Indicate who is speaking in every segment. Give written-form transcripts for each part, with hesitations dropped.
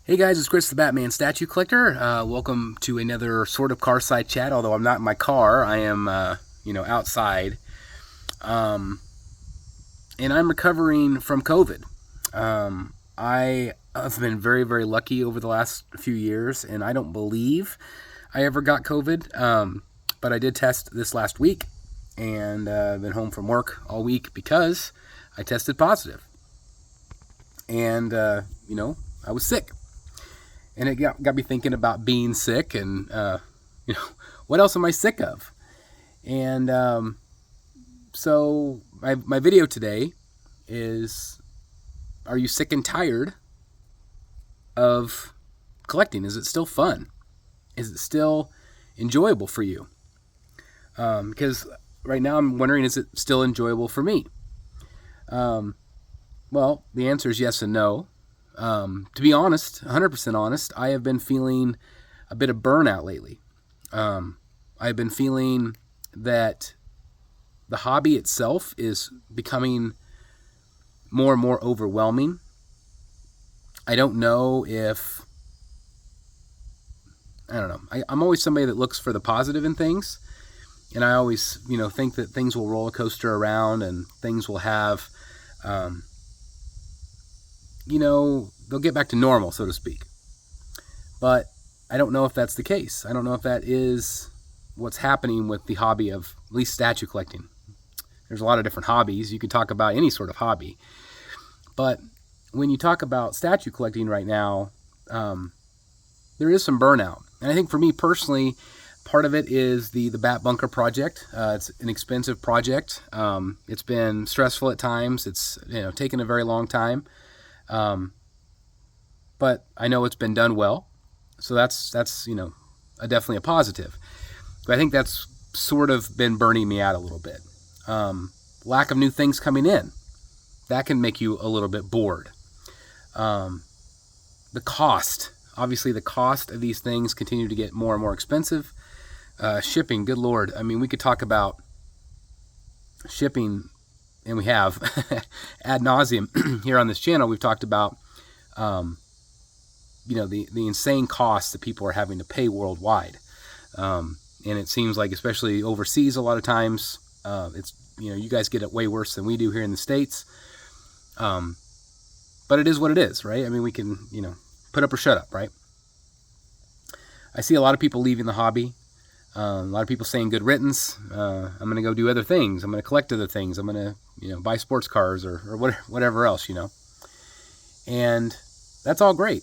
Speaker 1: Hey guys, it's Chris the Batman Statue Collector. Welcome to another sort of car side chat, although I'm not in my car. I am, outside. And I'm recovering from COVID. I have been very, very lucky over the last few years, and I don't believe I ever got COVID. But I did test this last week, and I've been home from work all week because I tested positive. And, I was sick. And it got me thinking about being sick and, what else am I sick of? And so my video today is, are you sick and tired of collecting? Is it still fun? Is it still enjoyable for you? Because right now I'm wondering, is it still enjoyable for me? Well, the answer is yes and no. To be honest, 100% honest, I have been feeling a bit of burnout lately. I've been feeling that the hobby itself is becoming more and more overwhelming. I don't know. I'm always somebody that looks for the positive in things. And I always, think that things will roller coaster around and things will have, they'll get back to normal, so to speak. But I don't know if that's the case. I don't know if that is what's happening with the hobby of at least statue collecting. There's a lot of different hobbies. You could talk about any sort of hobby. But when you talk about statue collecting right now, there is some burnout. And I think for me personally, part of it is the Bat Bunker project. It's an expensive project. It's been stressful at times. It's taken a very long time. But I know it's been done well, so that's definitely a positive. But I think that's sort of been burning me out a little bit. Lack of new things coming in, that can make you a little bit bored. The cost, obviously the cost of these things continue to get more and more expensive. Shipping, good Lord. I mean, we could talk about shipping, and we have ad nauseum here on this channel. We've talked about the insane costs that people are having to pay worldwide. And it seems like, especially overseas, a lot of times, it's, you guys get it way worse than we do here in the States. But it is what it is, right? I mean, we can, put up or shut up, right? I see a lot of people leaving the hobby. A lot of people saying good riddance. I'm going to go do other things. I'm going to collect other things. I'm going to, buy sports cars or whatever else, And that's all great.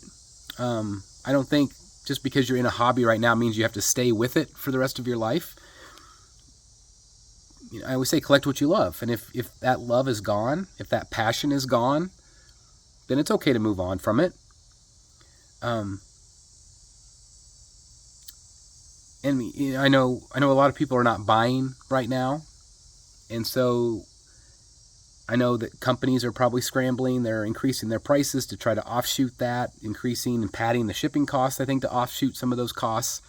Speaker 1: I don't think just because you're in a hobby right now means you have to stay with it for the rest of your life. I always say collect what you love. And if that love is gone, if that passion is gone, then it's okay to move on from it. And I know a lot of people are not buying right now. And so I know that companies are probably scrambling. They're increasing their prices to try to offshoot that, increasing and padding the shipping costs, I think, to offshoot some of those costs.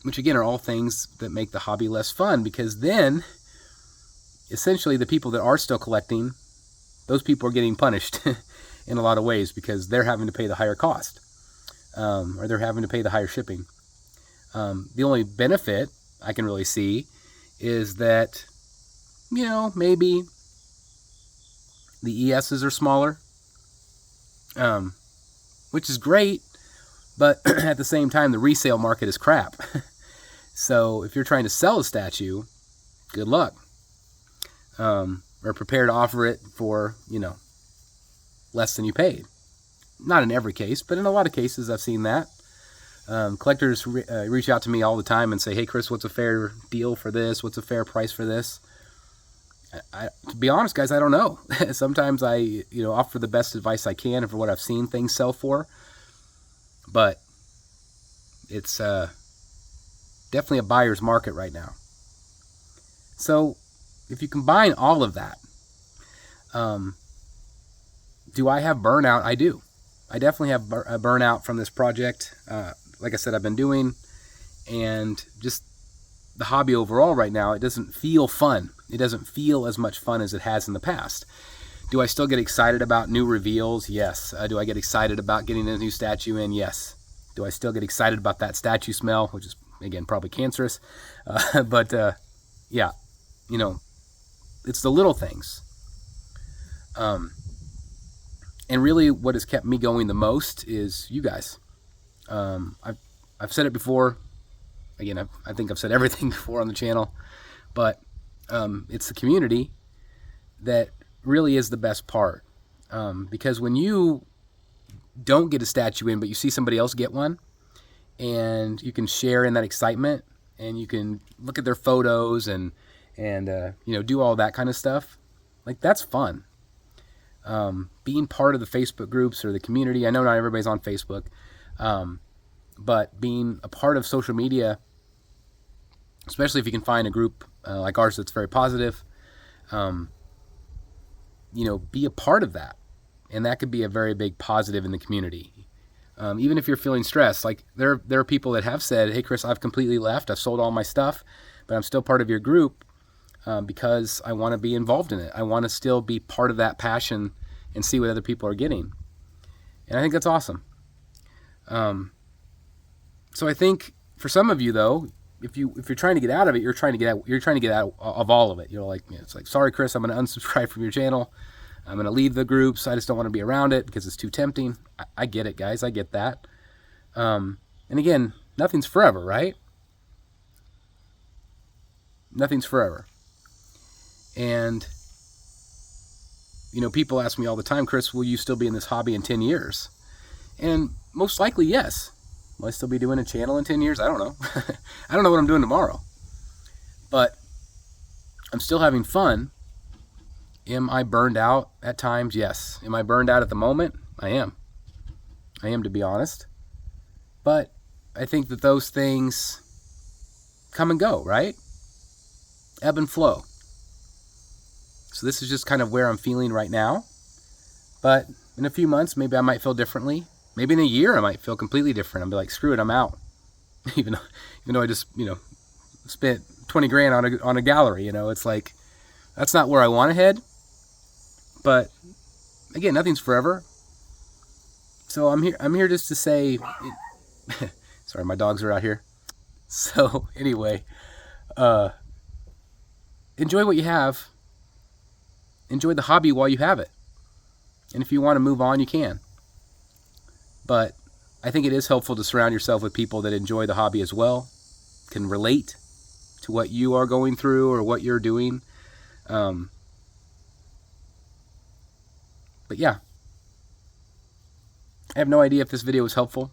Speaker 1: Which again are all things that make the hobby less fun, because then essentially the people that are still collecting, those people are getting punished in a lot of ways because they're having to pay the higher cost, or they're having to pay the higher shipping. The only benefit I can really see is that, maybe the ESs are smaller, which is great, but at the same time, the resale market is crap. So if you're trying to sell a statue, good luck. Or prepare to offer it for, less than you paid. Not in every case, but in a lot of cases I've seen that. Collectors reach out to me all the time and say, hey Chris, what's a fair deal for this? What's a fair price for this? To be honest, guys, I don't know. Sometimes I, offer the best advice I can for what I've seen things sell for. But it's definitely a buyer's market right now. So if you combine all of that, do I have burnout? I do. I definitely have a burnout from this project. Like I said, I've been doing, and just the hobby overall right now, it doesn't feel fun. It doesn't feel as much fun as it has in the past. Do I still get excited about new reveals? Yes. Do I get excited about getting a new statue in? Yes. Do I still get excited about that statue smell, which is, again, probably cancerous? But yeah, it's the little things. And really what has kept me going the most is you guys. I've said it before. Again, I think I've said everything before on the channel. But it's the community that really is the best part. Because when you don't get a statue in, but you see somebody else get one, and you can share in that excitement, and you can look at their photos and do all that kind of stuff, like, that's fun. Being part of the Facebook groups or the community, I know not everybody's on Facebook, but being a part of social media, especially if you can find a group like ours that's very positive, be a part of that. And that could be a very big positive in the community. Even if you're feeling stressed, like there are people that have said, hey, Chris, I've completely left. I've sold all my stuff, but I'm still part of your group because I want to be involved in it. I want to still be part of that passion and see what other people are getting. And I think that's awesome. So I think for some of you, though, if you're trying to get out of it, you're trying to get out of all of it. It's like, sorry, Chris, I'm going to unsubscribe from your channel. I'm going to leave the groups. I just don't want to be around it because it's too tempting. I get it, guys. I get that. And again, nothing's forever, right? Nothing's forever. And, people ask me all the time, Chris, will you still be in this hobby in 10 years? And most likely, yes. Will I still be doing a channel in 10 years? I don't know. I don't know what I'm doing tomorrow. But I'm still having fun. Am I burned out at times? Yes. Am I burned out at the moment? I am. To be honest. But I think that those things come and go, right? Ebb and flow. So this is just kind of where I'm feeling right now. But in a few months, maybe I might feel differently. Maybe in a year, I might feel completely different. I'll be like, screw it, I'm out. even though I just, spent 20 grand on a gallery, it's like, that's not where I want to head. But again, nothing's forever. So I'm here just to say, sorry, my dogs are out here. So anyway, enjoy what you have. Enjoy the hobby while you have it. And if you want to move on, you can. But I think it is helpful to surround yourself with people that enjoy the hobby as well, can relate to what you are going through or what you're doing. But yeah, I have no idea if this video was helpful.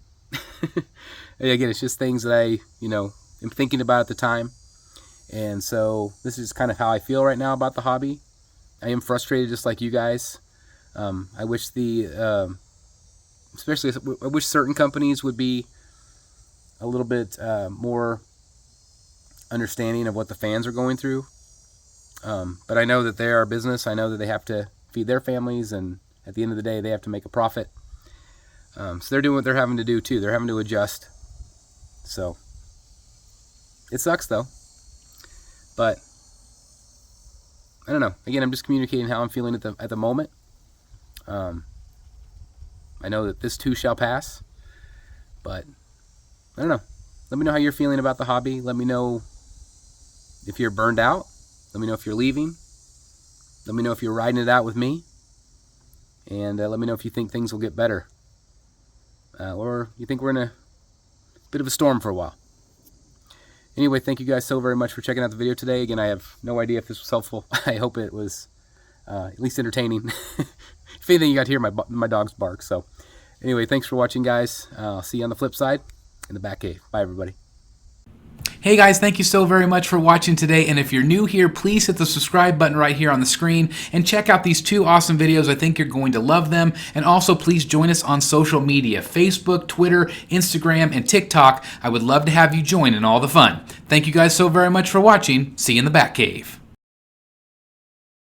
Speaker 1: Again, it's just things that I, am thinking about at the time. And so this is kind of how I feel right now about the hobby. I am frustrated just like you guys. I wish especially I wish certain companies would be a little bit more understanding of what the fans are going through. But I know that they are a business. I know that they have to feed their families, and at the end of the day, they have to make a profit. So they're doing what they're having to do too. They're having to adjust. So it sucks though. But I don't know. Again, I'm just communicating how I'm feeling at the moment. I know that this too shall pass. But I don't know. Let me know how you're feeling about the hobby. Let me know if you're burned out. Let me know if you're leaving. Let me know if you're riding it out with me. And let me know if you think things will get better. Or you think we're in a bit of a storm for a while. Anyway, thank you guys so very much for checking out the video today. Again, I have no idea if this was helpful. I hope it was at least entertaining. If anything, you got to hear my dogs bark. So anyway, thanks for watching, guys. I'll see you on the flip side in the back cave. Bye, everybody.
Speaker 2: Hey guys, thank you so very much for watching today, and if you're new here, please hit the subscribe button right here on the screen and check out these two awesome videos. I think you're going to love them. And also please join us on social media, Facebook, Twitter, Instagram, and TikTok. I would love to have you join in all the fun. Thank you guys so very much for watching. See you in the Batcave.